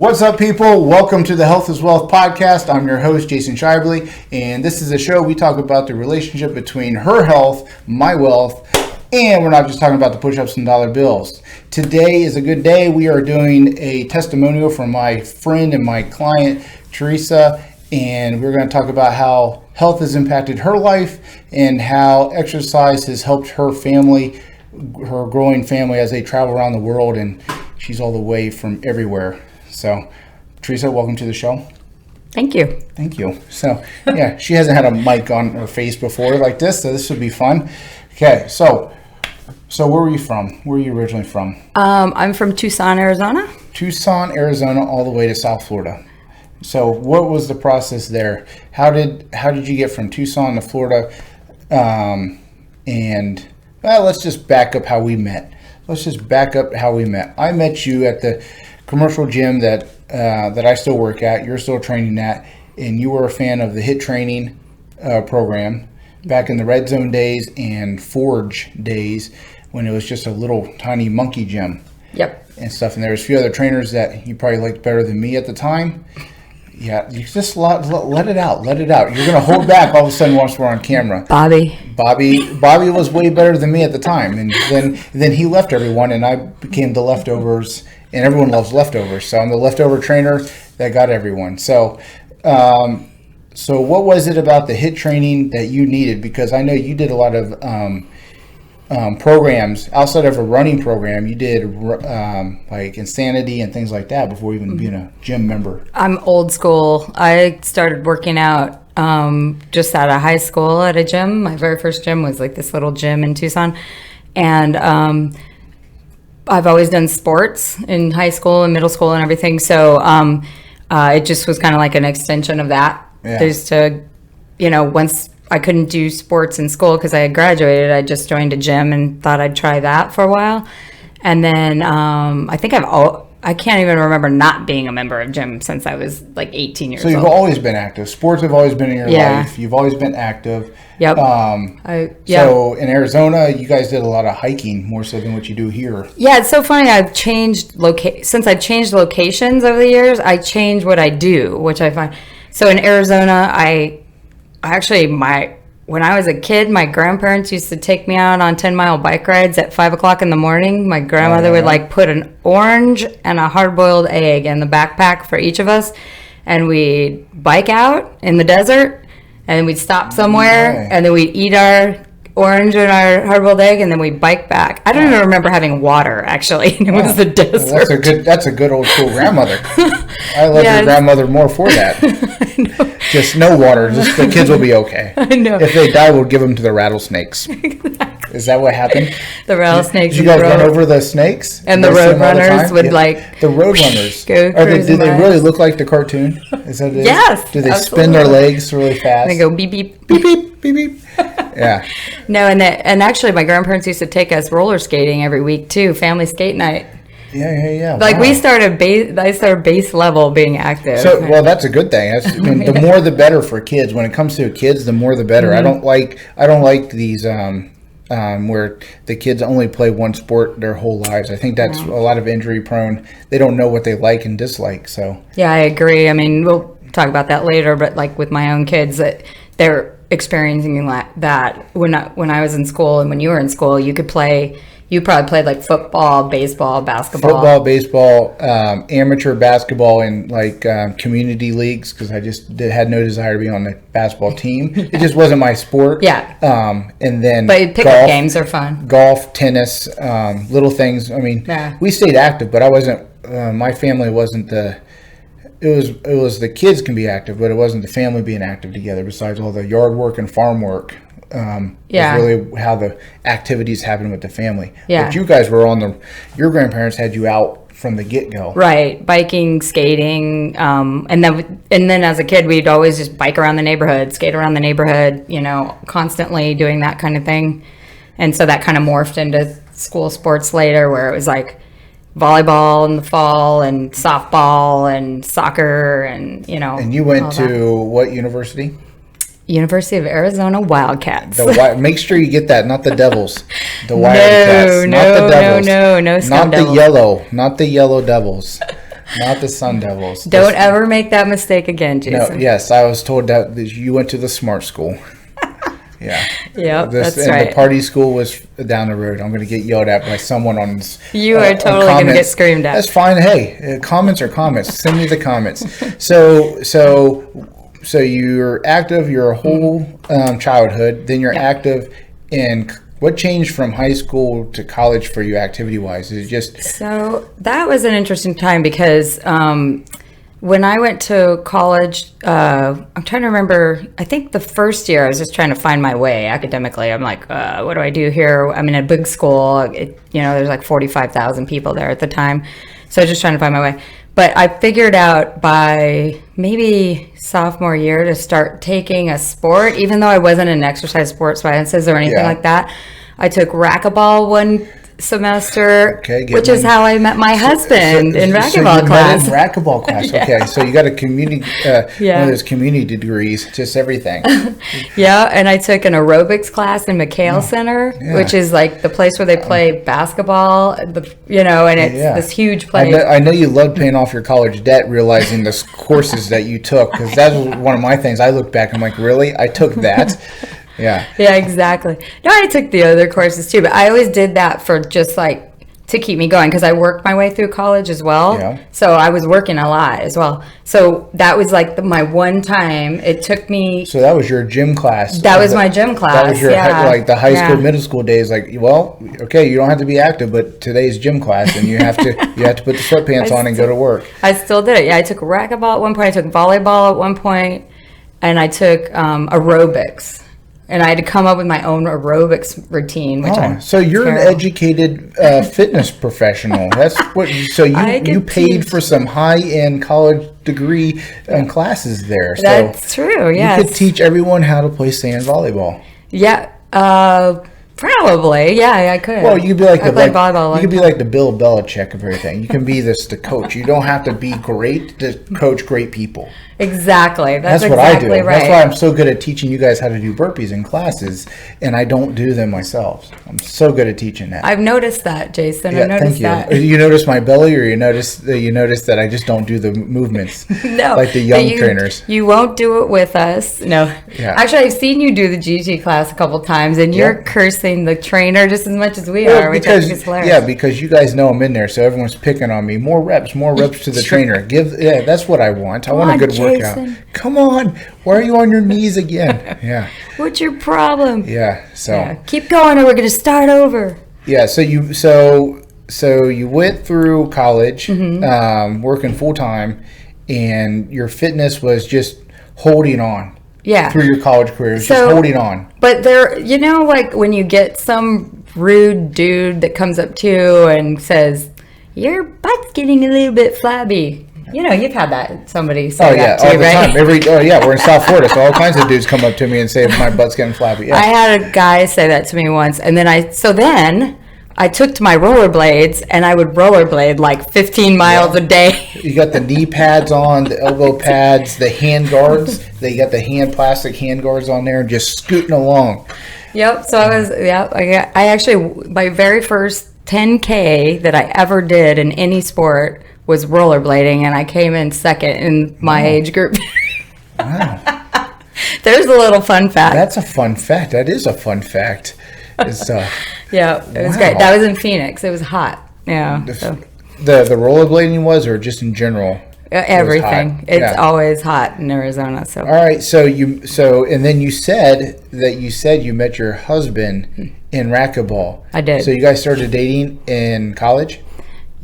What's up, people? Welcome to the Health is Wealth podcast. I'm your host, Jason Shively, and this is a show we talk about the relationship between her health, my wealth, and we're not just talking about the push-ups and dollar bills. Today is a good day. We are doing a testimonial from my friend and my client, Theresa, and we're going to talk about how health has impacted her life and how exercise has helped her family, her growing family, as they travel around the world, and she's all the way from everywhere. So, Theresa, welcome to the show. Thank you. Thank you. So, yeah, she hasn't had a mic on her face before like this, so this would be fun. Okay, so where were you from? Where are you originally from? I'm from Tucson, Arizona. Tucson, Arizona, all the way to South Florida. So, what was the process there? How did you get from Tucson to Florida? Let's just back up how we met. I met you at the commercial gym that I still work at. You're still training at, and you were a fan of the HIT training program back in the Red Zone days and Forge days when it was just a little tiny monkey gym. Yep. And stuff. And there was a few other trainers that you probably liked better than me at the time. Yeah, you just let it out. You're gonna hold back all of a sudden once we're on camera. Bobby was way better than me at the time, and then he left everyone, and I became the leftovers. And everyone loves leftovers, so I'm the leftover trainer that got everyone. So what was it about the HIT training that you needed? Because I know you did a lot of programs outside of a running program. You did like Insanity and things like that before even being a gym member. I'm old school. I started working out just out of high school at a gym. My very first gym was like this little gym in Tucson, and I've always done sports in high school and middle school and everything. So it just was kind of like an extension of that. Yeah. Just to, once I couldn't do sports in school because I had graduated, I just joined a gym and thought I'd try that for a while. And then I think I can't even remember not being a member of gym since I was like 18 years old. So you've always been active. Sports have always been in your life. You've always been active. Yep. So in Arizona, you guys did a lot of hiking more so than what you do here. Yeah, it's so funny. I've changed since I've changed locations over the years. I change what I do, which I find. So in Arizona, when I was a kid, my grandparents used to take me out on 10-mile bike rides at 5 o'clock in the morning. My grandmother would put an orange and a hard-boiled egg in the backpack for each of us, and we'd bike out in the desert. And we'd stop somewhere, and then we'd eat our orange and our hard-boiled egg, and then we'd bike back. I don't even remember having water, actually. It was the desert. Well, that's a good old school grandmother. I love your grandmother more for that. I know. Just no water. Just the kids will be okay. I know. If they die, we'll give them to the rattlesnakes. Exactly. Is that what happened? The rattlesnakes. Did you guys run over the snakes? And the road runners would the road runners. Go do they really look like the cartoon? Is that it? Yes. Do they spin their legs really fast? And they go beep beep beep beep beep beep. Yeah. No, and actually, my grandparents used to take us roller skating every week too. Family skate night. Yeah. Like I started base level being active. So, well, that's a good thing. The more the better for kids. When it comes to kids, the more the better. Mm-hmm. I don't like these where the kids only play one sport their whole lives. I think that's a lot of injury prone. They don't know what they like and dislike. So yeah, I agree. I mean, we'll talk about that later. But like with my own kids, that they're experiencing that when I was in school and when you were in school, you could play. You probably played like football, baseball, basketball. Football, baseball, amateur basketball, and community leagues because I just had no desire to be on the basketball team. It just wasn't my sport. Yeah. And then but pickup games are fun. Golf, tennis, little things. I mean, we stayed active, but I wasn't. My family wasn't the. It was the kids can be active, but it wasn't the family being active together. Besides all the yard work and farm work. Was really how the activities happened with the family. Yeah. But you guys were your grandparents had you out from the get-go. Right. Biking, skating, and then as a kid, we'd always just bike around the neighborhood, skate around the neighborhood, constantly doing that kind of thing. And so that kind of morphed into school sports later where it was like volleyball in the fall and softball and soccer and, And you went to what university? University of Arizona Wildcats. Make sure you get that, not the Devils. The Wildcats, not the Devils. No, not the yellow Devils. Not the Sun Devils. Don't ever make that mistake again, Jason. No, yes, I was told that you went to the smart school. Yeah. Yep, that's and right. the party school was down the road. I'm going to get yelled at by someone on this. You are totally going to get screamed at. That's fine. Hey, comments are comments. Send me the comments. So you're active your whole childhood. Then you're active in. What changed from high school to college for you activity-wise? Is it just... So that was an interesting time because when I went to college, I'm trying to remember, I think the first year I was just trying to find my way academically. I'm like, what do I do here? I'm in a big school. There's like 45,000 people there at the time. So I was just trying to find my way. But I figured out by maybe sophomore year to start taking a sport, even though I wasn't in exercise sports sciences or anything like that. I took racquetball one semester, which is how I met my husband in racquetball class. Racquetball class, Yeah. Okay. So you got a community, one of those community degrees, just everything. Yeah, and I took an aerobics class in McHale Center, which is like the place where they play basketball, and it's this huge place. I know you loved paying off your college debt, realizing the courses that you took, because that was one of my things. I look back, I'm like, really? I took that? Yeah. Yeah, exactly. No, I took the other courses too, but I always did that for just like to keep me going because I worked my way through college as well. Yeah. So I was working a lot as well. So that was like my one time. It took me. So that was your gym class. That was my gym class. That was your like the high school, middle school days. Like, well, okay, you don't have to be active, but today's gym class, and you have to put the sweatpants on and go to work. I still did it. Yeah, I took racquetball at one point. I took volleyball at one point, and I took aerobics. And I had to come up with my own aerobics routine, which so you're an educated fitness professional. That's what. So you paid for some high-end college degree classes there. So that's true. Yes. You could teach everyone how to play sand volleyball. Yeah. Probably. Yeah, I could. Well, you could be like volleyball. You could be like the Bill Belichick of everything. You can be the coach. You don't have to be great to coach great people. Exactly. That's what exactly I do. Right. That's why I'm so good at teaching you guys how to do burpees in classes, and I don't do them myself. I'm so good at teaching that. I've noticed that, Jason. I've noticed that. You notice my belly, or you notice that I just don't do the movements no, like the young trainers. You won't do it with us. No. Yeah. Actually, I've seen you do the GT class a couple times, and you're cursing the trainer just as much as we are, which I think is hilarious. Yeah, because you guys know I'm in there, so everyone's picking on me. More reps to the trainer. That's what I want. I want a good workout. Come on, why are you on your knees again? Yeah. What's your problem? Yeah. So keep going, or we're going to start over. Yeah. So you went through college, working full time, and your fitness was just holding on. Yeah. Through your college career, just holding on. But there, like when you get some rude dude that comes up to you and says, "Your butt's getting a little bit flabby." You've had that somebody say that to you, right? All the time. We're in South Florida, so all kinds of dudes come up to me and say my butt's getting flabby. Yeah. I had a guy say that to me once, and then I took to my rollerblades, and I would rollerblade like 15 miles a day. You got the knee pads on, the elbow pads, the hand guards. They got the plastic hand guards on there, and just scooting along. Yep. So I actually, my very first 10K that I ever did in any sport was rollerblading, and I came in second in my age group. Wow. There's a little fun fact. That's a fun fact. That is a fun fact. Yeah, it was great. That was in Phoenix. It was hot. Yeah. The rollerblading was, or just in general? Everything. It's always hot in Arizona. So. All right. And then you said you met your husband in racquetball. I did. So you guys started dating in college?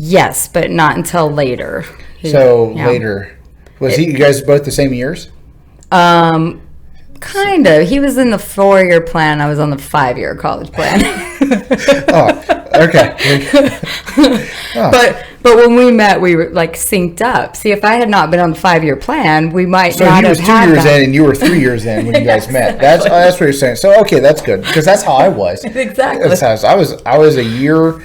Yes, but not until later. Later. You guys both the same years? Kind of. He was in the 4-year plan. I was on the 5-year college plan. Okay. But when we met, we were like synced up. See, if I had not been on the 5-year plan, we might not have had that. So he was 2 years in, and you were 3 years in when you guys met. That's what you're saying. So okay, that's good because that's how I was. Exactly. That's how I was a year.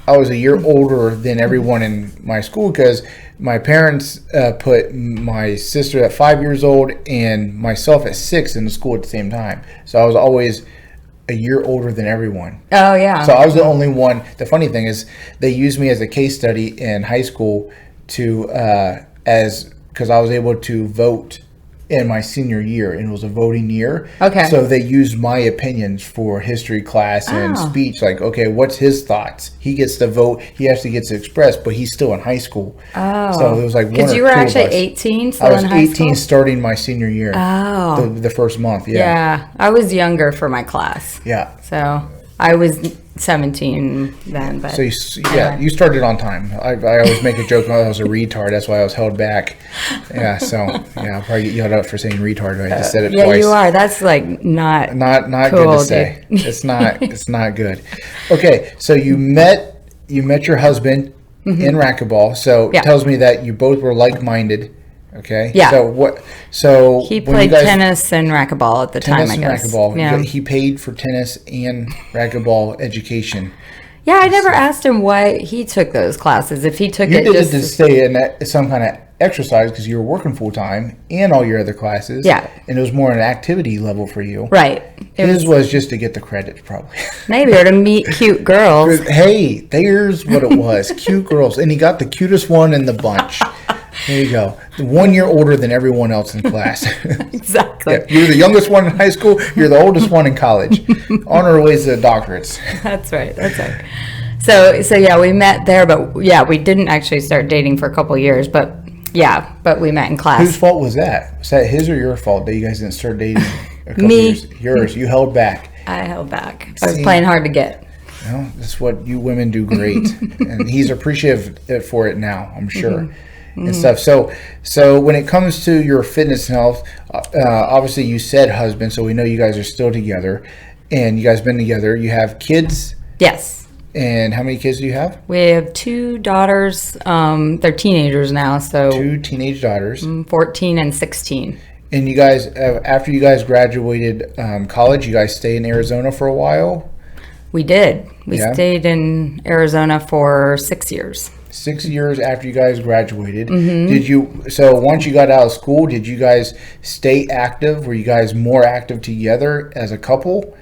I was a year older than everyone in my school because my parents put my sister at 5 years old and myself at 6 in the school at the same time. So I was always a year older than everyone. Oh, yeah. So I was the only one. The funny thing is they used me as a case study in high school to because I was able to vote in my senior year, and it was a voting year. Okay. So they used my opinions for history class and speech. Like, okay, what's his thoughts? He gets to vote. He actually gets to express, but he's still in high school. Oh. So it was like because you were actually 18 still I was in high 18 school? starting my senior year. Oh. The first month, yeah. Yeah. I was younger for my class. Yeah. So I was 17 then. But So you started on time. I always make a joke I was a retard. That's why I was held back. Yeah, so yeah, I'll probably get yelled out for saying retard. I just said it twice. Yeah, you are. That's like not good cool, to say. It's not good. Okay, so you met your husband in racquetball. So it tells me that you both were like-minded. Okay. Yeah. So he played tennis and racquetball at the time, I guess. Racquetball. Yeah. He paid for tennis and racquetball education. Yeah, I never asked him why he took those classes. If he took You it did just it to stay in some kind of exercise because you were working full time and all your other classes. Yeah. And it was more an activity level for you. right. It His was just to get the credit, probably. maybe or to meet cute girls. Hey, there's what it was. Cute girls. And he got the cutest one in the bunch. There you go. 1 year older than everyone else in class. Exactly. Yeah, you're the youngest one in high school. You're the oldest one in college. On our ways to doctorates. That's right. So yeah, we met there, but yeah, we didn't actually start dating for a couple years, but we met in class. Whose fault was that? Was that his or your fault that you guys didn't start dating a couple Me. years? Yours. You held back. I held back. I was playing hard to get. Well, that's what you women do great. And he's appreciative for it now, I'm sure. And stuff. So when it comes to your fitness and health, obviously you said husband, so we know you guys are still together, and you guys been together. You have kids. Yes. And how many kids do you have? We have 2 daughters. They're teenagers now, so 2 teenage daughters. 14 and 16. And you guys, after you guys graduated college, you guys stayed in Arizona for a while? We did. We stayed in Arizona for 6 years. 6 years after you guys graduated. So once you got out of school, did you guys stay active? Were you guys more active together as a couple?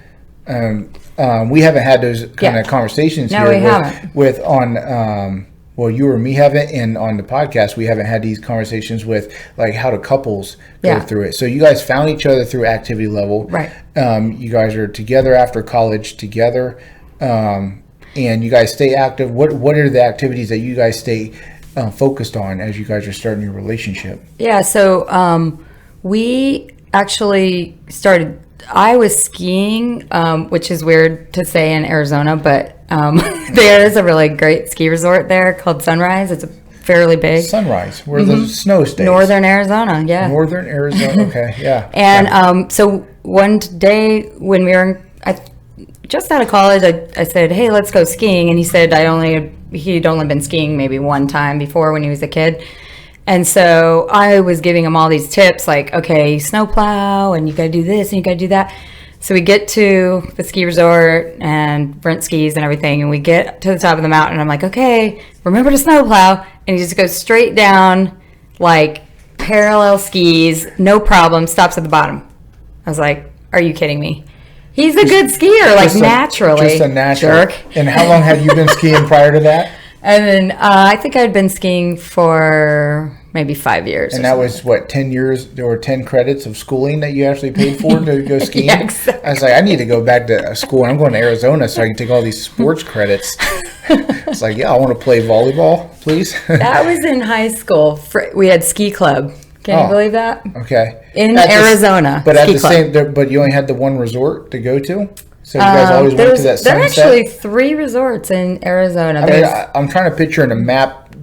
We haven't had those kind of conversations No, here we haven't. with on well, you or me haven't, and on the podcast we haven't had these conversations with like how do couples go through it. So you guys found each other through activity level. Right. You guys are together after college together. And you guys stay active. What are the activities that you guys stay focused on as you guys are starting your relationship? Yeah, so we actually started. I was skiing, which is weird to say in Arizona, but there is a really great ski resort there called Sunrise. It's fairly big. Sunrise, where the snow stays. Northern Arizona, yeah. Northern Arizona, okay, yeah. And so one day when we were just out of college, I said, hey, let's go skiing. And he said he'd only been skiing maybe one time before when he was a kid. And so I was giving him all these tips like, okay, snowplow, and you got to do this and you got to do that. So we get to the ski resort and rent skis and everything. And we get to the top of the mountain. And I'm like, okay, remember to snowplow. And he just goes straight down, like parallel skis, no problem, stops at the bottom. I was like, are you kidding me? He's a good skier, like naturally. Just a natural. Jerk. And how long had you been skiing prior to that? And then I think I'd been skiing for maybe 5 years. And that was, 10 years? There were 10 credits of schooling that you actually paid for to go skiing? Yeah, exactly. I was like, I need to go back to school, and I'm going to Arizona so I can take all these sports credits. It's like, yeah, I want to play volleyball, please. That was in high school. We had ski club. Can you believe that? Okay. In Arizona. But you only had the one resort to go to? So you guys always went to that sunset? There are actually 3 resorts in Arizona. I'm trying to picture in a map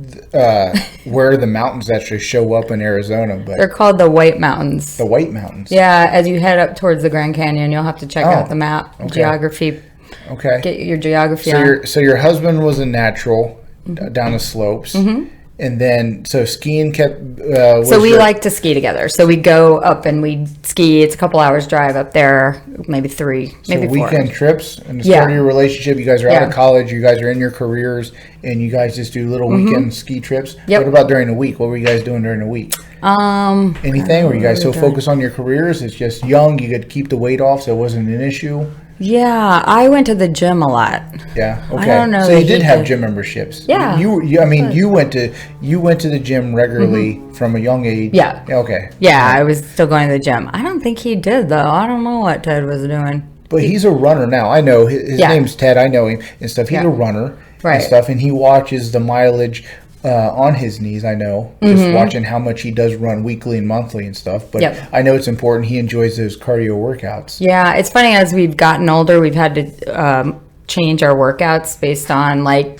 where the mountains actually show up in Arizona. But they're called the White Mountains. The White Mountains. Yeah, as you head up towards the Grand Canyon, you'll have to check out the map, geography. Okay. Get your geography on. So your husband was a natural down the slopes. Mm-hmm. And then, so skiing kept... so we like to ski together. So we go up and we ski. It's a couple hours drive up there, maybe 3, maybe 4. Weekend trips. And the start of your relationship, you guys are out of college, you guys are in your careers, and you guys just do little weekend ski trips. Yep. What about during the week? What were you guys doing during the week? Anything? Were you guys so focused on your careers? It's just young, you could keep the weight off, so it wasn't an issue? Yeah, I went to the gym a lot. Yeah. Okay. I don't know So that you did he have did. gym memberships. Yeah. You went to the gym regularly from a young age. Yeah. Okay. Yeah, All right. I was still going to the gym. I don't think he did, though. I don't know what Ted was doing. But he's a runner now. I know his Yeah. name's Ted. I know him and stuff. He's Yeah. a runner Right. and stuff, and he watches the mileage on his knees. I know, just watching how much he does run weekly and monthly and stuff. But Yep. I know it's important. He enjoys those cardio workouts. Yeah, it's funny, as we've gotten older, we've had to change our workouts based on like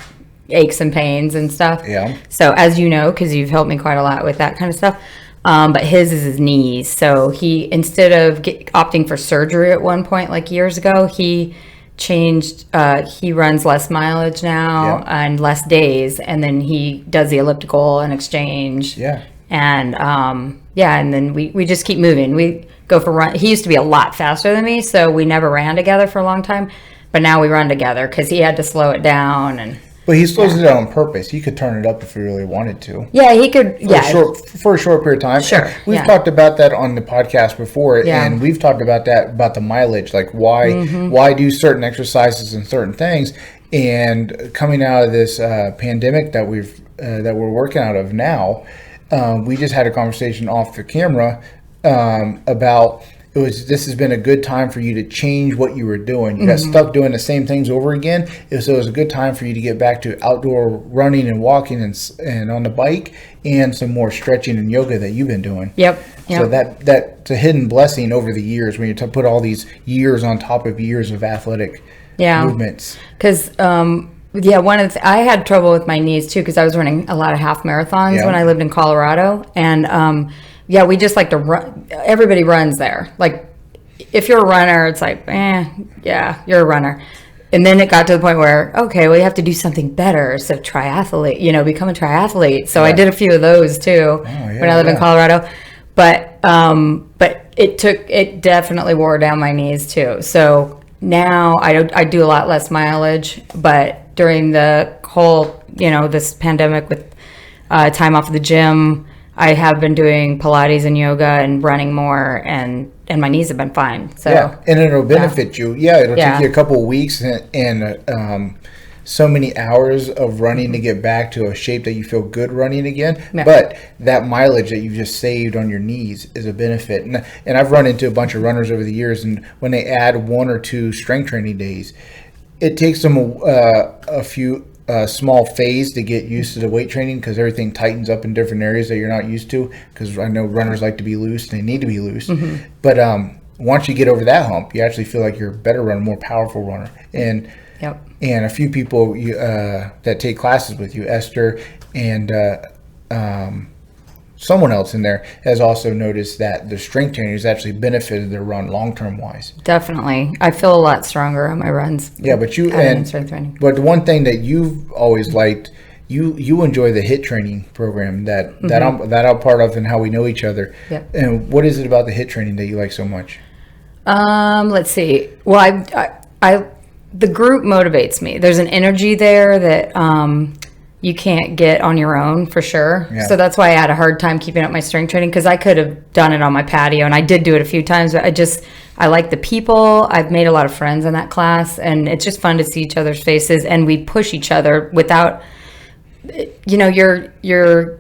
aches and pains and stuff. Yeah. So as you know, because you've helped me quite a lot with that kind of stuff, but his is his knees. So he, instead of opting for surgery at one point, like years ago, he changed. He runs less mileage now and less days, and then he does the elliptical and exchange. Yeah. And and then we just keep moving. We go for run. He used to be a lot faster than me, so we never ran together for a long time. But now we run together because he had to slow it down. And But he slows it down on purpose. He could turn it up if he really wanted to. yeah, he could. For a short period of time. Sure, And we've yeah. talked about that on the podcast before, Yeah. and we've talked about that, about the mileage, like why do certain exercises and certain things. And coming out of this pandemic that we're working out of now, we just had a conversation off the camera about this has been a good time for you to change what you were doing. You got stuck doing the same things over again. So it was a good time for you to get back to outdoor running and walking and on the bike, and some more stretching and yoga that you've been doing. Yep. So that's a hidden blessing over the years when you put all these years on top of years of athletic movements. Because I had trouble with my knees too, because I was running a lot of half marathons when I lived in Colorado, and we just like to run. Everybody runs there. Like, if you're a runner, it's like, you're a runner. And then it got to the point where, okay, well, you have to do something better. So triathlete, become a triathlete. So I did a few of those too when I lived in Colorado. But it definitely wore down my knees too. So now I do a lot less mileage, but during the whole, this pandemic with time off of the gym, I have been doing Pilates and yoga and running more, and my knees have been fine. So and it'll benefit you. Yeah, it'll take you a couple of weeks and so many hours of running to get back to a shape that you feel good running again. Yeah. But that mileage that you've just saved on your knees is a benefit. And I've run into a bunch of runners over the years, and when they add 1 or 2 strength training days, it takes them a few small phase to get used to the weight training, because everything tightens up in different areas that you're not used to, because I know runners like to be loose, they need to be loose. But once you get over that hump, you actually feel like you're a better runner, more powerful runner. And a few people that take classes with you, Esther and someone else in there, has also noticed that the strength training has actually benefited their run long-term wise. Definitely. I feel a lot stronger on my runs. Yeah, but strength training. But the one thing that you've always liked, you enjoy the HIT training program that I'm part of, and how we know each other. Yep. And what is it about the HIT training that you like so much? Let's see. Well, the group motivates me. There's an energy there that you can't get on your own, for sure. Yeah. So that's why I had a hard time keeping up my strength training, because I could have done it on my patio, and I did do it a few times, but I like the people. I've made a lot of friends in that class, and it's just fun to see each other's faces, and we push each other without, you're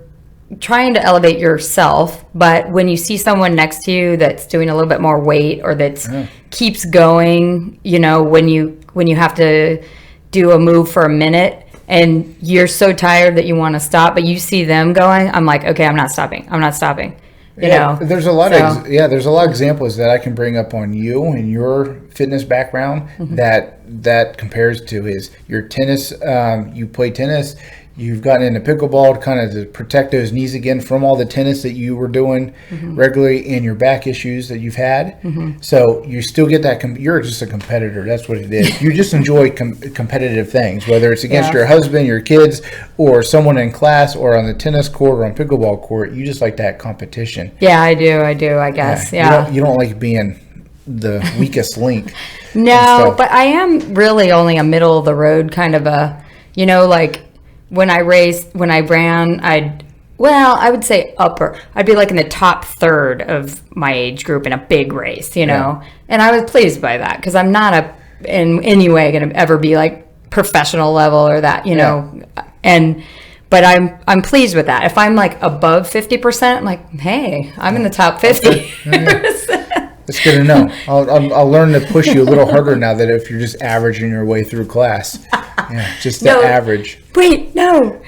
trying to elevate yourself, but when you see someone next to you that's doing a little bit more weight, or that keeps going, when you have to do a move for a minute, and you're so tired that you want to stop, but you see them going, I'm like, okay, I'm not stopping. There's a lot of examples that I can bring up on you and your fitness background that compares to your tennis. You play tennis. You've gotten into pickleball to protect those knees again from all the tennis that you were doing regularly, and your back issues that you've had. So you still get that. You're just a competitor. That's what it is. You just enjoy competitive things, whether it's against your husband, your kids, or someone in class, or on the tennis court, or on pickleball court. You just like that competition. Yeah, I do. I guess. Yeah. You don't like being the weakest link. No, but I am really only a middle of the road kind of a, like. When I ran, I would say upper. I'd be like in the top third of my age group in a big race, and I was pleased by that, because I'm not in any way going to ever be like professional level or that, you know, but I'm pleased with that. If I'm like above 50%, I'm like, hey, I'm in the top 50. That's good to know. I'll learn to push you a little harder now that if you're just averaging your way through class. Yeah, just the average. Wait, no.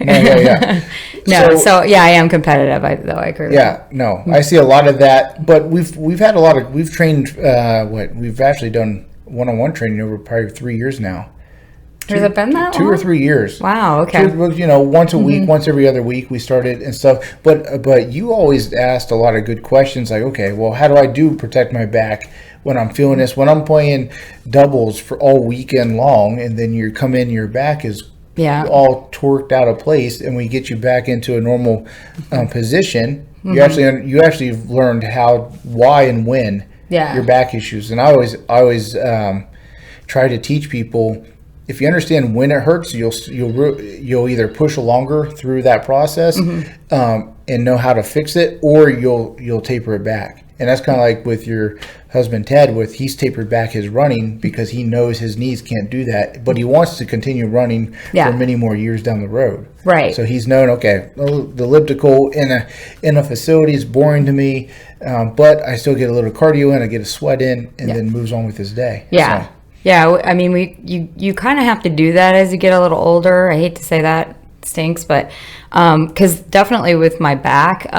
No, so I am competitive. I agree. Yeah, no, I see a lot of that, but we've had a lot of, we've trained, we've actually done one-on-one training over probably 3 years now. Has it been that long? 2 or 3 years. Wow, okay. You know, once a week, once every other week we started and stuff. But you always asked a lot of good questions like, okay, well, how do I protect my back when I'm feeling this? When I'm playing doubles for all weekend long and then you come in, your back is all torqued out of place and we get you back into a normal position. You actually learned why and when your back issues. And I always try to teach people, if you understand when it hurts, you'll either push longer through that process and know how to fix it, or you'll taper it back. And that's kind of like with your husband Ted, he's tapered back his running because he knows his knees can't do that, but he wants to continue running for many more years down the road. Right. So he's known, okay, the elliptical in a facility is boring to me, but I still get a little cardio in, I get a sweat in, and then moves on with his day. Yeah. So. Yeah, I mean, you kind of have to do that as you get a little older. I hate to say that, it stinks, but because definitely with my back,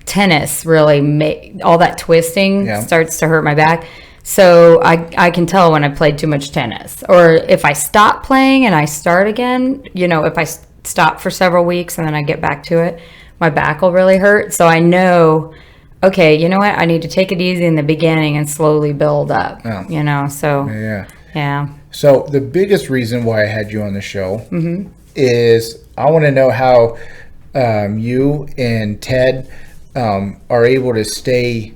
tennis really all that twisting starts to hurt my back. So I can tell when I played too much tennis, or if I stop playing and I start again. You know, if I stop for several weeks and then I get back to it, my back will really hurt. So I know, okay, you know what? I need to take it easy in the beginning and slowly build up. Oh. You know, so yeah. So the biggest reason why I had you on the show is I want to know how you and Ted are able to stay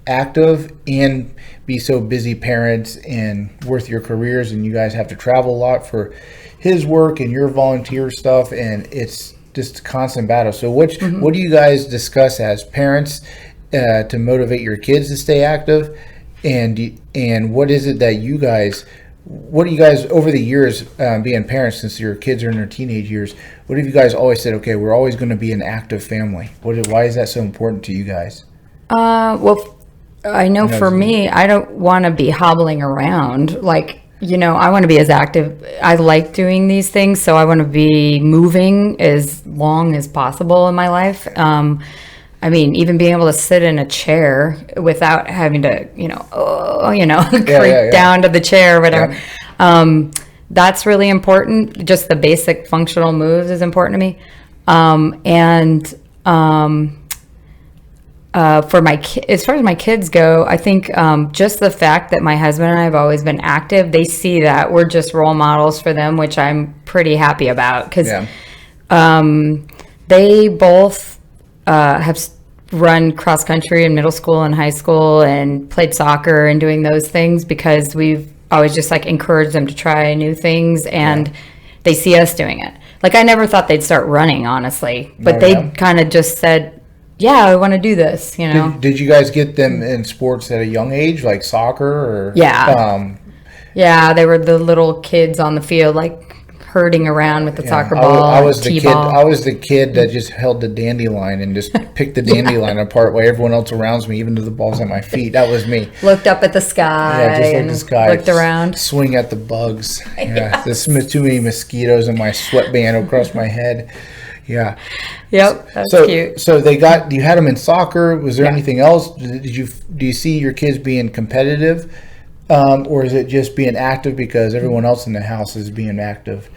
active and be so busy parents and with your careers, and you guys have to travel a lot for his work and your volunteer stuff, and it's just a constant battle. So what do you guys discuss as parents to motivate your kids to stay active, and what is it that what do you guys over the years being parents, since your kids are in their teenage years, what have you guys always said, okay, we're always going to be an active family? Why is that so important to you guys? Well, I know for me, I don't want to be hobbling around. Like, you know, I want to be as active. I like doing these things, so I want to be moving as long as possible in my life. I mean, even being able to sit in a chair without having to, creep down to the chair or whatever. Yeah. That's really important. Just the basic functional moves is important to me. For as far as my kids go, I think just the fact that my husband and I have always been active, they see that we're just role models for them, which I'm pretty happy about, because they both have run cross country in middle school and high school and played soccer and doing those things, because we've always just like encouraged them to try new things, and they see us doing it. Like, I never thought they'd start running, honestly, but they kind of just said, yeah, I want to do this, you know. Did you guys get them in sports at a young age, like soccer or? Yeah, they were the little kids on the field, like herding around with the soccer ball. I was the kid that just held the dandelion and just picked the dandelion apart while everyone else around me, even to the balls at my feet. That was me. Looked up at the sky. Yeah, just looked at the sky. Looked around. Swing at the bugs. Yeah, there's too many mosquitoes in my sweatband across my head. Yeah. Yep. That's cute. So you had them in soccer. Was there anything else? Do you see your kids being competitive, or is it just being active because everyone else in the house is being active?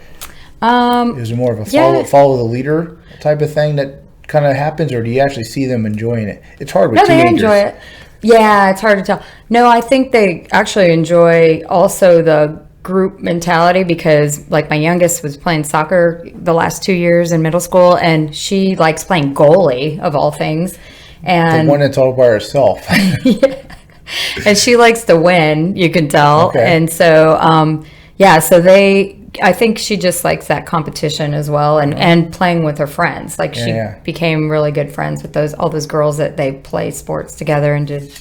Is it more of a follow the leader type of thing that kind of happens, or do you actually see them enjoying it? It's hard with teenagers. They enjoy it. Yeah, it's hard to tell. No, I think they actually enjoy also the group mentality, because like my youngest was playing soccer the last 2 years in middle school, and she likes playing goalie of all things, and the one that's all by herself. And she likes to win, you can tell. Okay. And so I think she just likes that competition as well, and playing with her friends. Like she became really good friends with all those girls that they play sports together and did,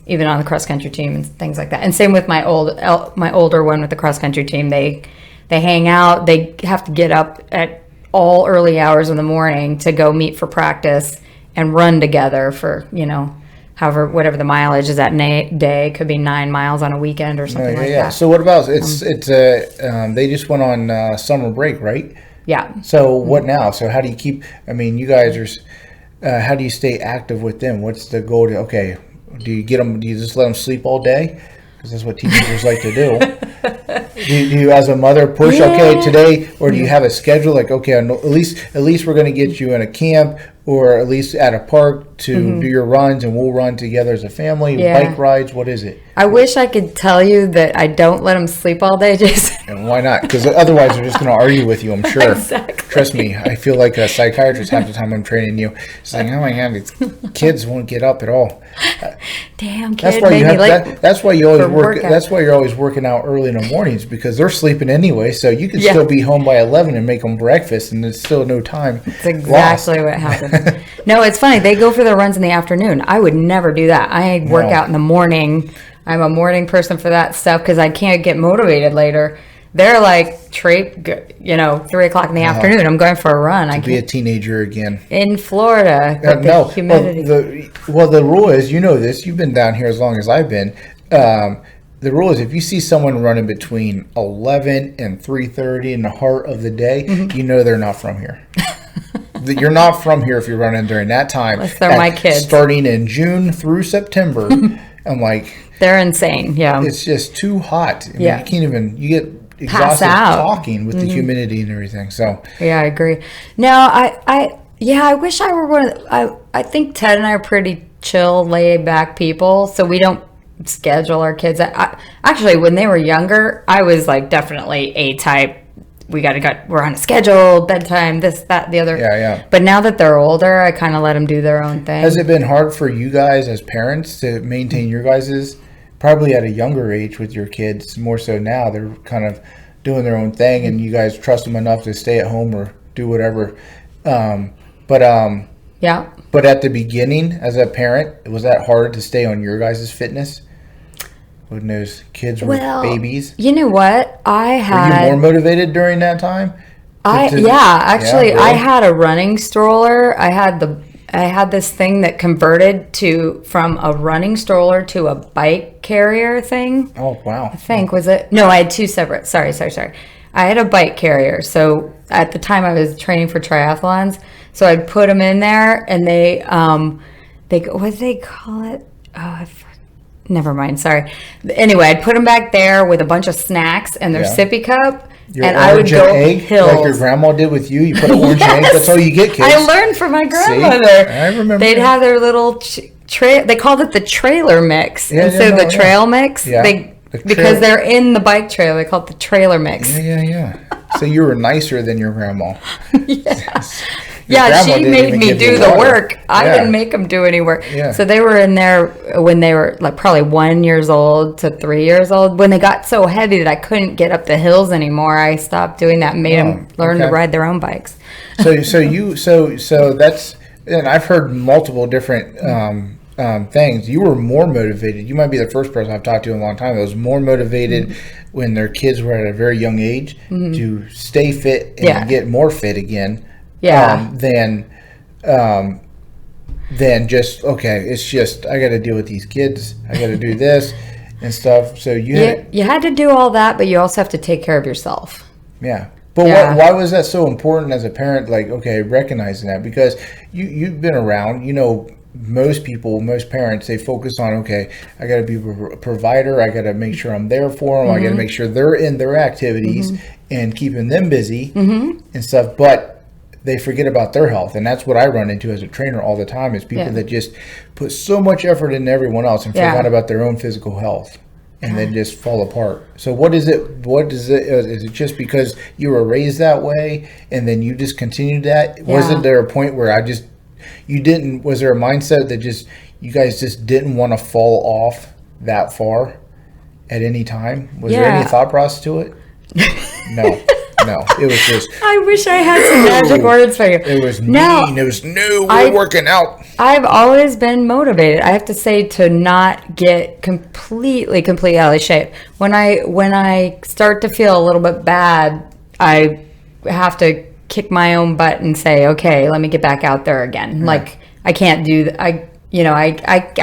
even on the cross country team and things like that. And same with my older one with the cross country team. They hang out. They have to get up at all early hours in the morning to go meet for practice and run together for, however, whatever the mileage is that day. Could be 9 miles on a weekend or something like that. So what about, they just went on summer break, right? Yeah. So what now? So how do you keep, you guys are, how do you stay active with them? What's the goal do you just let them sleep all day? Because that's what teenagers like to do. Do you, as a mother, push, today, or do you have a schedule like, at least we're going to get you in a camp or at least at a park to do your runs, and we'll run together as a family, bike rides, what is it? I wish I could tell you that I don't let them sleep all day, Jason. And why not? Because otherwise they're just going to argue with you, I'm sure. Exactly. Trust me, I feel like a psychiatrist half the time I'm training you. It's like, oh my God, these kids won't get up at all. Damn kid, that's why you always work. That's why you're always working out early in the mornings, because they're sleeping anyway. So you can still be home by 11 and make them breakfast, and there's still no time. That's exactly what happens. No, it's funny. They go for their runs in the afternoon. I would never do that. I work out in the morning. I'm a morning person for that stuff because I can't get motivated later. They're like, 3 o'clock in the afternoon. I'm going for a run. I be a teenager again. In Florida. No. Humidity. The rule is, this, you've been down here as long as I've been. The rule is if you see someone running between 11 and 3:30 in the heart of the day, they're not from here. You're not from here if you're running during that time. Unless they're my kids. Starting in June through September. I'm like... They're insane, yeah. It's just too hot. You can't even... You get exhausted talking with the humidity and everything. So yeah, I agree. No, I wish I were one of I think Ted and I are pretty chill, laid back people, so we don't schedule our kids. Actually, when they were younger, I was like definitely A type. We're on a schedule, bedtime, this, that, the other. Yeah. But now that they're older, I kind of let them do their own thing. Has it been hard for you guys as parents to maintain your guys's, probably at a younger age with your kids, more so now, they're kind of doing their own thing and you guys trust them enough to stay at home or do whatever. But at the beginning, as a parent, was that hard to stay on your guys' fitness? When those kids were babies? You know what? Were you more motivated during that time? I had a running stroller. I had this thing that converted from a running stroller to a bike carrier thing. Oh, wow. I think, was it? No, I had two separate. Sorry. I had a bike carrier. So at the time I was training for triathlons. So I'd put them in there and what did they call it? Oh, never mind. Sorry. Anyway, I'd put them back there with a bunch of snacks and their sippy cup. I would go egg, hills. Like your grandma did with you. You put an orange egg. That's all you get, kids. I learned from my grandmother. See? I remember. They'd have their little they called it the trailer mix. Trail mix. Yeah. Because they're in the bike trail, they call it the trailer mix. Yeah. So you were nicer than your grandma. Yeah, she made me do the work. I didn't make them do any work. Yeah. So they were in there when they were like probably 1 year old to 3 years old. When they got so heavy that I couldn't get up the hills anymore, I stopped doing that and made them learn to ride their own bikes. So that's, and I've heard multiple different things. You were more motivated. You might be the first person I've talked to in a long time that was more motivated when their kids were at a very young age to stay fit and get more fit again. Than just, it's just, I got to deal with these kids. I got to do this and stuff. So you had to do all that, but you also have to take care of yourself. Yeah. But why was that so important as a parent? Like, recognizing that, because you've been around, most parents, they focus on, I got to be a provider. I got to make sure I'm there for them. I got to make sure they're in their activities and keeping them busy and stuff. But they forget about their health, and that's what I run into as a trainer all the time, is people that just put so much effort into everyone else and forgot about their own physical health, and then just fall apart. So what is it? Is it just because you were raised that way and then you just continued that? Wasn't there a point where was there a mindset that just, you guys just didn't want to fall off that far at any time? Was there any thought process to it? No. No, it was just. I wish I had some magic words for you. It was No, mean. It was we're working out. I've always been motivated. I have to say, to not get completely out of shape. When I start to feel a little bit bad, I have to kick my own butt and say, okay, let me get back out there again. Yeah. Like, I can't do that. I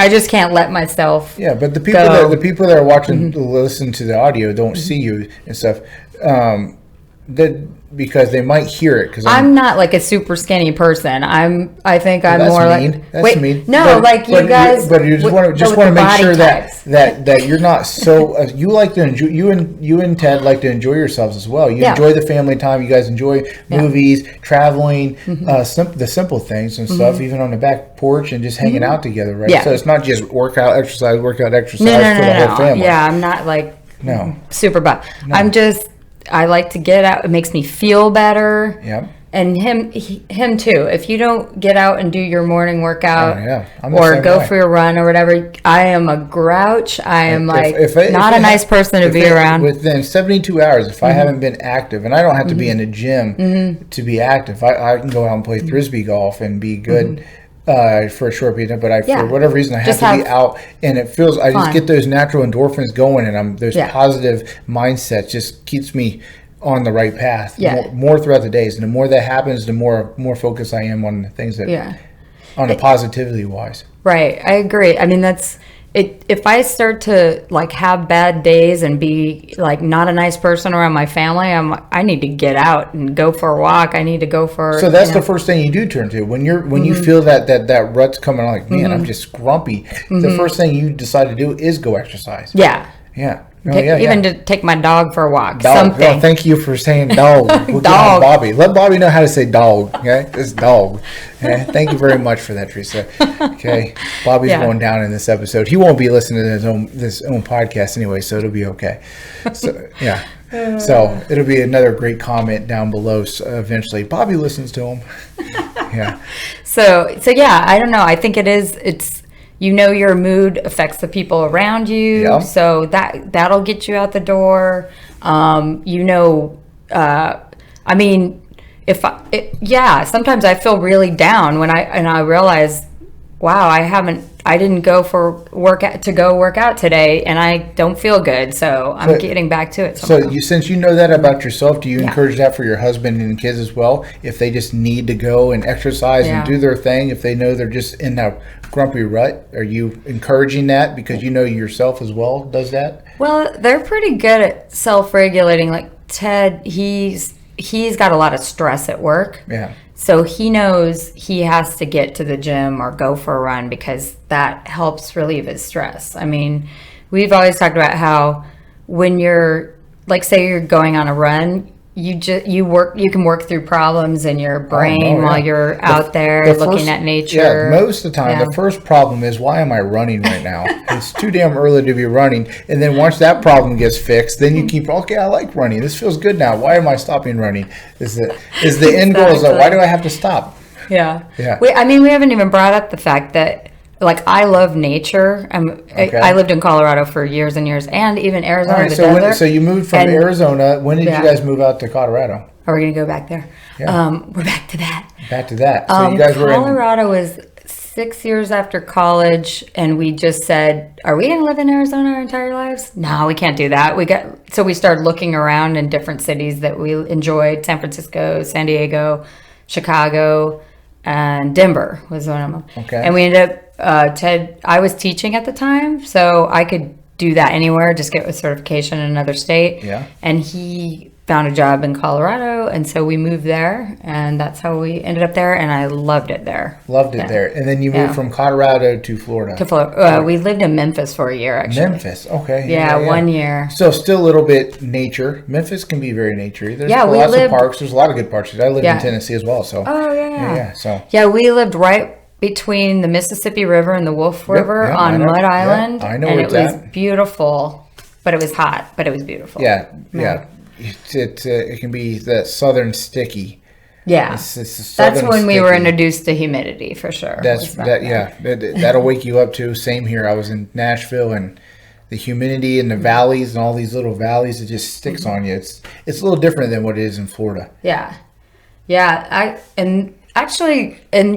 just can't let myself. Yeah, but the people that are watching, listen to the audio, don't see you and stuff. Because they might hear it. Because I'm not like a super skinny person. I think I'm more mean. like. That's mean. No, like you guys. But you just want to make sure that you're not so. You like to enjoy. You and Ted like to enjoy yourselves as well. You enjoy the family time. You guys enjoy movies, traveling, the simple things and stuff. Even on the back porch and just hanging out together, right? Yeah. So it's not just workout, exercise for the whole family. Yeah, I'm not like super buff. No. I like to get out. It makes me feel better. Yeah. And him too. If you don't get out and do your morning workout or go for your run or whatever, I am a grouch. I am not a nice person to be around. Within 72 hours, if I haven't been active, and I don't have to be in the gym to be active, I can go out and play Frisbee golf and be good for a short period, but for whatever reason I have to be out, and it feels I just get those natural endorphins going, and those positive mindsets just keeps me on the right path more throughout the days. And the more that happens, the more focused I am on the things that on the positivity wise. Right, I agree. I mean, that's it. If I start to like have bad days and be like not a nice person around my family, I need to get out and go for a walk. I need to go for. So that's the first thing you do turn to when you feel that rut's coming on. Like, man, I'm just grumpy. The first thing you decide to do is go exercise. Yeah. Yeah. Even to take my dog for a walk. Dog. Something. Oh, thank you for saying dog. We'll dog. Bobby. Let Bobby know how to say dog. Okay, it's dog. Okay? Thank you very much for that, Theresa. Okay, Bobby's going down in this episode. He won't be listening to his own podcast anyway, so it'll be okay. So so it'll be another great comment down below. So eventually, Bobby listens to him. Yeah. So yeah, I don't know. I think it's. Your mood affects the people around you, so that'll get you out the door. I mean, sometimes I feel really down when I realize, wow, I didn't go work out today, and I don't feel good, so I'm getting back to it somehow. So since you know that about yourself, do you encourage that for your husband and kids as well? If they just need to go and exercise and do their thing, if they know they're just in that grumpy rut, are you encouraging that because you know yourself as well does that? Well, they're pretty good at self-regulating. Like Ted, he's got a lot of stress at work. Yeah. So he knows he has to get to the gym or go for a run because that helps relieve his stress. I mean, we've always talked about how when you're, like, say you're going on a run, you can work through problems in your brain while you're out there looking at nature. Yeah, most of the time, the first problem is, why am I running right now? It's too damn early to be running. And then once that problem gets fixed, then you keep, okay, I like running. This feels good now. Why am I stopping running? Is the end goal is like, why do I have to stop? Yeah. Yeah. We haven't even brought up the fact that, like, I love nature. I lived in Colorado for years and years, and even Arizona. Right, so you moved from Arizona. When did you guys move out to Colorado? Are we going to go back there? Yeah. We're back to that. Back to that. So you guys Colorado was 6 years after college, and we just said, are we going to live in Arizona our entire lives? No, we can't do that. We started looking around in different cities that we enjoyed: San Francisco, San Diego, Chicago, and Denver was one of them. Okay. And we ended up, Ted, I was teaching at the time, so I could do that anywhere, just get a certification in another state. Yeah. And he found a job in Colorado, and so we moved there, and that's how we ended up there, and I loved it there. Loved it there. And then you moved from Colorado to Florida. To Florida. We lived in Memphis for a year, actually. Memphis, okay. Yeah, 1 year. So still a little bit nature. Memphis can be very naturey. There's lots of parks. There's a lot of good parks. I lived in Tennessee as well, so. Oh, yeah. Yeah, we lived right between the Mississippi River and the Wolf River on Mud Island. Yeah, I know and where it was beautiful, but it was hot, but it was beautiful. Yeah. It can be that southern sticky. Yeah, that's when we were introduced to humidity for sure. That'll wake you up too. Same here. I was in Nashville, and the humidity in the valleys and all these little valleys, it just sticks on you. It's a little different than what it is in Florida. Yeah. And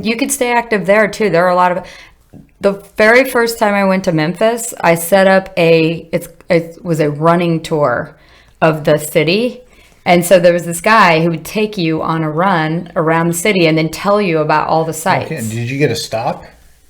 you could stay active there too. There are a lot of, the very first time I went to Memphis, I set up it was a running tour of the city. And so there was this guy who would take you on a run around the city and then tell you about all the sites. Okay. And did you get a stop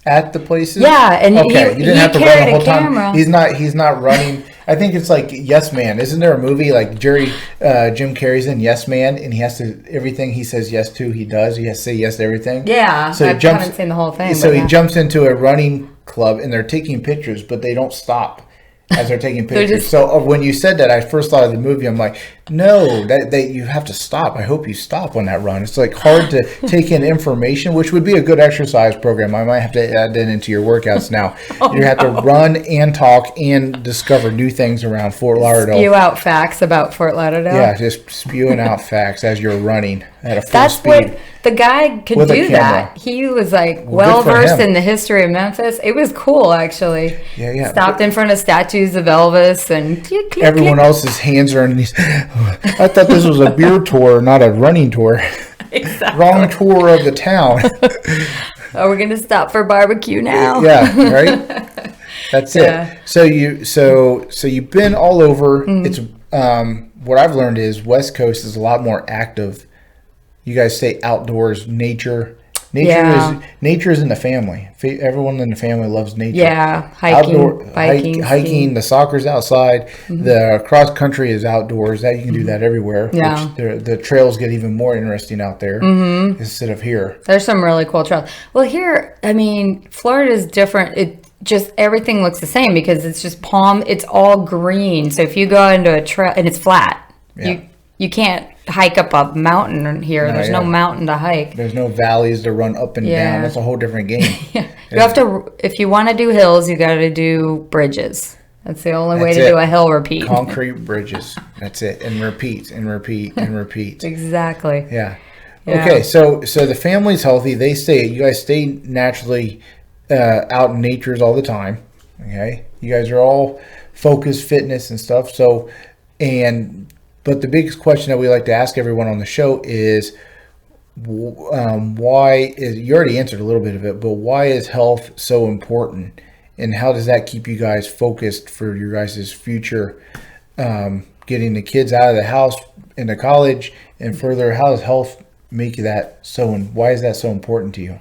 at the places? Yeah, and you didn't have to run the whole camera. time. He's not running. I think it's like Yes Man. Isn't there a movie like Jim Carrey's in Yes Man, and he has to, everything he says yes to, he does. He has to say yes to everything. Yeah, so I haven't seen the whole thing. So he jumps into a running club, and they're taking pictures, but they don't stop as they're taking pictures. So when you said that, I first thought of the movie. I'm like, no, that you have to stop. I hope you stop on that run. It's like hard to take in information, which would be a good exercise program. I might have to add that into your workouts now. You have to run and talk and discover new things around Fort Lauderdale. Spew out facts about Fort Lauderdale. Yeah, just spewing out facts as you're running at a full That's speed. what the guy could do. That he was like well versed in the history of Memphis. It was cool, actually. Yeah. Stopped in front of statues of Elvis, and everyone else's hands are underneath. I thought this was a beer tour, not a running tour. Exactly. Wrong tour of the town. Are we gonna stop for barbecue now? Yeah, right. That's it. So you've been all over. It's what I've learned is West Coast is a lot more active. You guys stay outdoors, nature. Nature is in the family. Everyone in the family loves nature. Yeah, hiking, hiking. The soccer's outside. The cross country is outdoors. That you can do that everywhere. Yeah, which the trails get even more interesting out there instead of here. There's some really cool trails. Well, here, I mean, Florida is different. It just everything looks the same because it's just palm. It's all green. So if you go into a trail and it's flat, you can't hike up a mountain here. There's no mountain to hike. There's no valleys to run up and down. That's a whole different game. You have to, if you want to do hills, you got to do bridges. That's the only way to do a hill repeat. Concrete bridges. That's it. And repeat and repeat and repeat. Exactly. Yeah. Okay. So the family's healthy. You guys stay naturally out in natures all the time. Okay. You guys are all focused, fitness and stuff. But the biggest question that we like to ask everyone on the show is, why is, you already answered a little bit of it, but why is health so important? And how does that keep you guys focused for your guys' future, getting the kids out of the house into college and further? How does health make that so, and why is that so important to you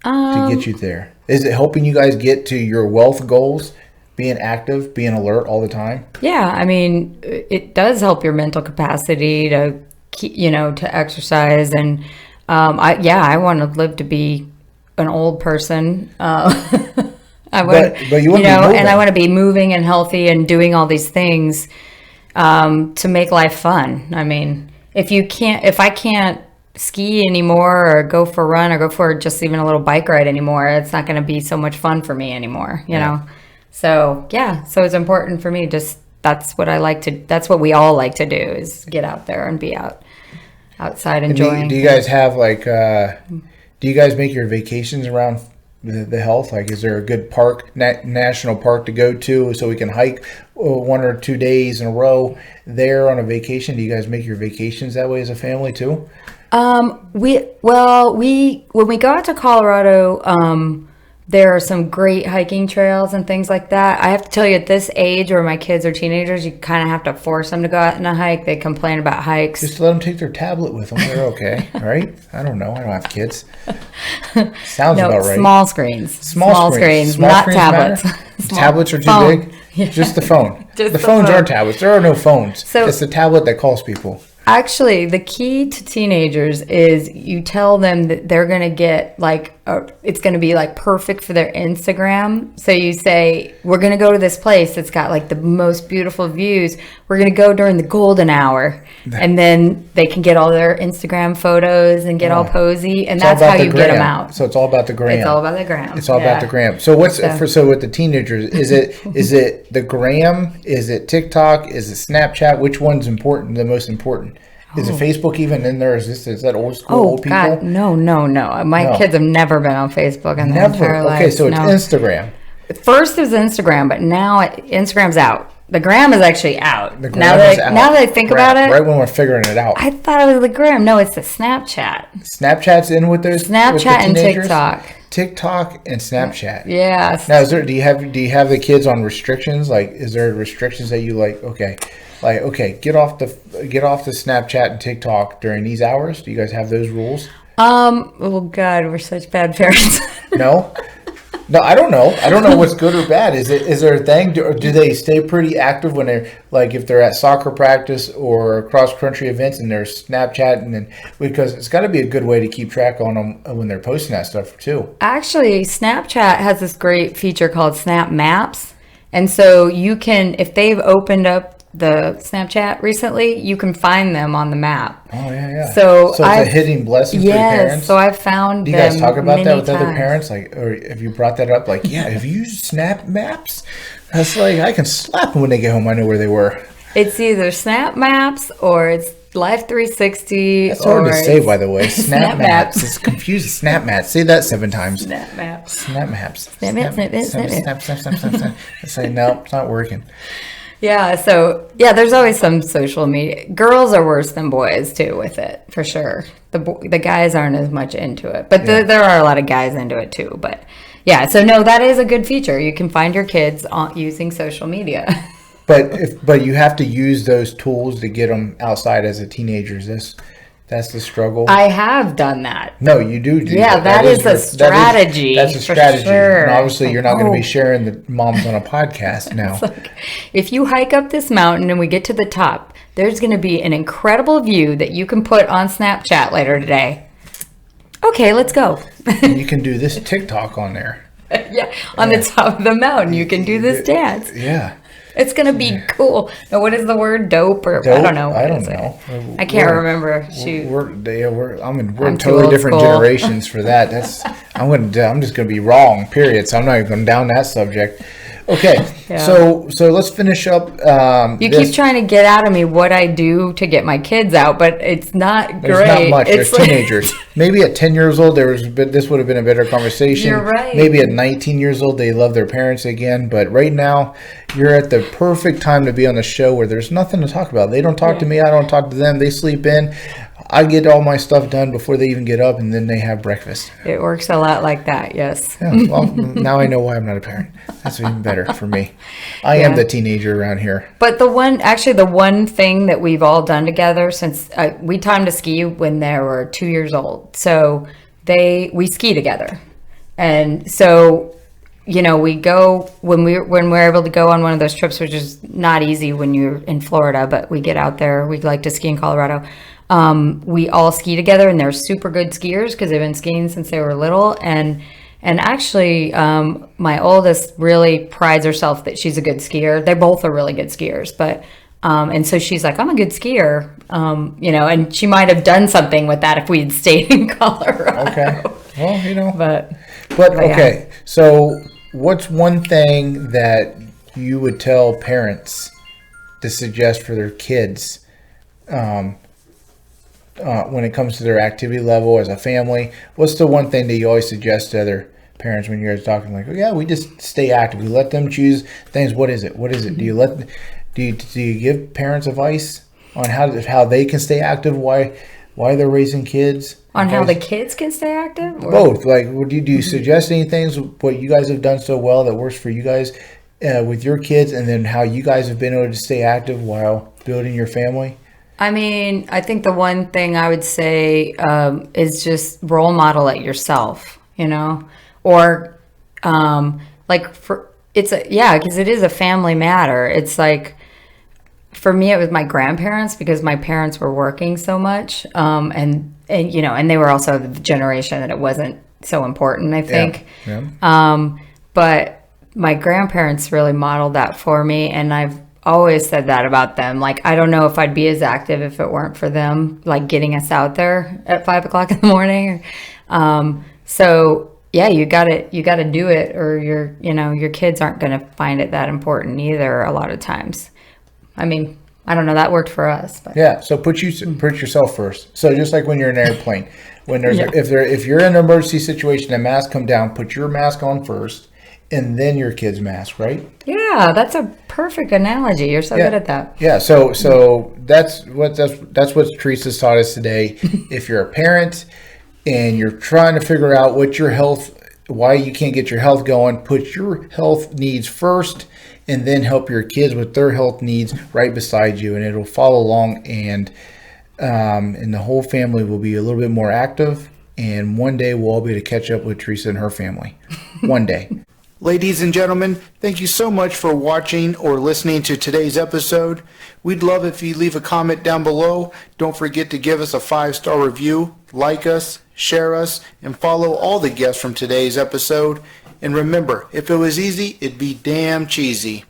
to get you there? Is it helping you guys get to your wealth goals? Being active, being alert all the time? Yeah, I mean, it does help your mental capacity to keep, to exercise. And I want to live to be an old person. But you want to be moving. And I want to be moving and healthy and doing all these things to make life fun. I mean, if I can't ski anymore or go for a run or go for just even a little bike ride anymore, it's not going to be so much fun for me anymore, you know? So it's important for me. Just that's what we all like to do, is get out there and be outside enjoying. Do you guys have do you guys make your vacations around the health? Like, is there a good park, national park to go to so we can hike 1 or 2 days in a row there on a vacation? Do you guys make your vacations that way as a family too? When we go out to Colorado, there are some great hiking trails and things like that. I have to tell you, at this age where my kids are teenagers, you kind of have to force them to go out on a hike. They complain about hikes. Just let them take their tablet with them. They're okay, right? I don't know. I don't have kids. Sounds about right. Small screens. Small screens, not tablets. Tablets are too big? Yeah. Just the phone. The phones aren't tablets. There are no phones. So, it's the tablet that calls people. Actually, the key to teenagers is you tell them that they're going to get it's going to be perfect for their Instagram. So you say, we're going to go to this place that's got the most beautiful views. We're going to go during the golden hour. And then they can get all their Instagram photos and get all posy. And that's how you get them out. So it's all about the gram. It's all about the gram. It's all about the gram. So so with the teenagers, is it the gram? Is it TikTok? Is it Snapchat? Which one's important? The most important? Is it Facebook even in there? Is that old school old people? God, no. My kids have never been on Facebook in their entire life. Okay, so it's Instagram. First it was Instagram, but now Instagram's out. The gram is actually out. The now gram is that out. now that I think about it, right when we're figuring it out. I thought it was the gram. No, it's the Snapchat. Snapchat's in with those. Snapchat with the and teenagers? TikTok. And Snapchat. Yeah. Now, do you have the kids on restrictions? Like, is there restrictions that you like? Okay, get off the Snapchat and TikTok during these hours. Do you guys have those rules? Oh God, we're such bad parents. No. No, I don't know. I don't know what's good or bad. Is there a thing? Or do they stay pretty active when they're like if they're at soccer practice or cross country events and they're Snapchatting and because it's got to be a good way to keep track on them when they're posting that stuff too. Actually, Snapchat has this great feature called Snap Maps, and so you can, if they've opened up the Snapchat recently, you can find them on the map. Oh yeah. So it's a hidden blessing for the parents. So I've found. Do you guys talk about that with times. other parents? Like, or have you brought that up? Like, yeah, have you used Snap Maps? That's like I can slap them when they get home. I know where they were. It's either Snap Maps or it's Life 360. That's hard to say, by the way. Snap Maps. It's confusing. Snap Maps. Say that 7 times. Snap Maps. Snap Maps. Snap Maps. Snap. I say no, it's not working. Yeah, so there's always some social media. Girls are worse than boys too with it, for sure. The guys aren't as much into it, but there are a lot of guys into it too. But yeah, so no, that is a good feature. You can find your kids using social media. But you have to use those tools to get them outside as a teenager. That's the struggle. I have done that. No, you do. Yeah, that is a strategy. That's a strategy. Sure. And obviously, you're not going to be sharing the moms on a podcast now. Like, if you hike up this mountain and we get to the top, there's going to be an incredible view that you can put on Snapchat later today. Okay, let's go. You can do this TikTok on there. Yeah, on the top of the mountain, you can do this dance. Yeah. It's going to be cool. Now, what is the word? Dope? Or Dope? I don't know. I don't know. I can't remember. Shoot. We're I'm totally too different old school. generations for that. I'm just gonna be wrong. Period. So I'm not even going down that subject. Okay. Yeah. So let's finish up. You keep trying to get out of me what I do to get my kids out, but it's not There's great. not much. It's There's teenagers. Maybe at 10 years old, this would have been a better conversation. You're right. Maybe at 19 years old, they love their parents again. But right now, you're at the perfect time to be on the show where there's nothing to talk about. They don't talk to me. I don't talk to them. They sleep in. I get all my stuff done before they even get up, and then they have breakfast. It works a lot like that, yes. Yeah, well, now I know why I'm not a parent. That's even better for me. I am the teenager around here. But the one thing that we've all done together since we timed to ski when they were 2 years old. So we ski together. And so, we go when we're able to go on one of those trips, which is not easy when you're in Florida, but we get out there. We like to ski in Colorado. We all ski together, and they're super good skiers because they've been skiing since they were little. And actually, my oldest really prides herself that she's a good skier. They both are really good skiers, but and so she's like, I'm a good skier, and she might have done something with that if we had stayed in Colorado. Okay, well, but okay. Yeah. So, what's one thing that you would tell parents to suggest for their kids? When it comes to their activity level as a family, what's the one thing that you always suggest to other parents when you guys talking like, oh yeah, we just stay active. We let them choose things. What is it? Mm-hmm. Do you give parents advice on how they can stay active? Why they're raising kids? On how the kids can stay active? Or? Both. Like, do you suggest any things what you guys have done so well that works for you guys with your kids, and then how you guys have been able to stay active while building your family? I mean, I think the one thing I would say is just role model it yourself, or because it is a family matter. It's like, for me, it was my grandparents because my parents were working so much, and they were also the generation that it wasn't so important, I think. Yeah. But my grandparents really modeled that for me, and I've always said that about them. Like, I don't know if I'd be as active if it weren't for them, like getting us out there at 5 o'clock in the morning. So yeah, you gotta do it, or your kids aren't going to find it that important either a lot of times. I mean, I don't know, that worked for us. But. Yeah. So put yourself first. So just like when you're in an airplane, when there's if you're in an emergency situation, a mask come down, put your mask on first. and then your kid's mask, right? Yeah, that's a perfect analogy. You're so good at that. Yeah, so that's what Teresa's taught us today. If you're a parent and you're trying to figure out why you can't get your health going, put your health needs first, and then help your kids with their health needs right beside you, and it'll follow along, and the whole family will be a little bit more active. And one day we'll all be able to catch up with Theresa and her family. One day. Ladies and gentlemen, thank you so much for watching or listening to today's episode. We'd love if you leave a comment down below. Don't forget to give us a 5-star review, like us, share us, and follow all the guests from today's episode. And remember, if it was easy, it'd be damn cheesy.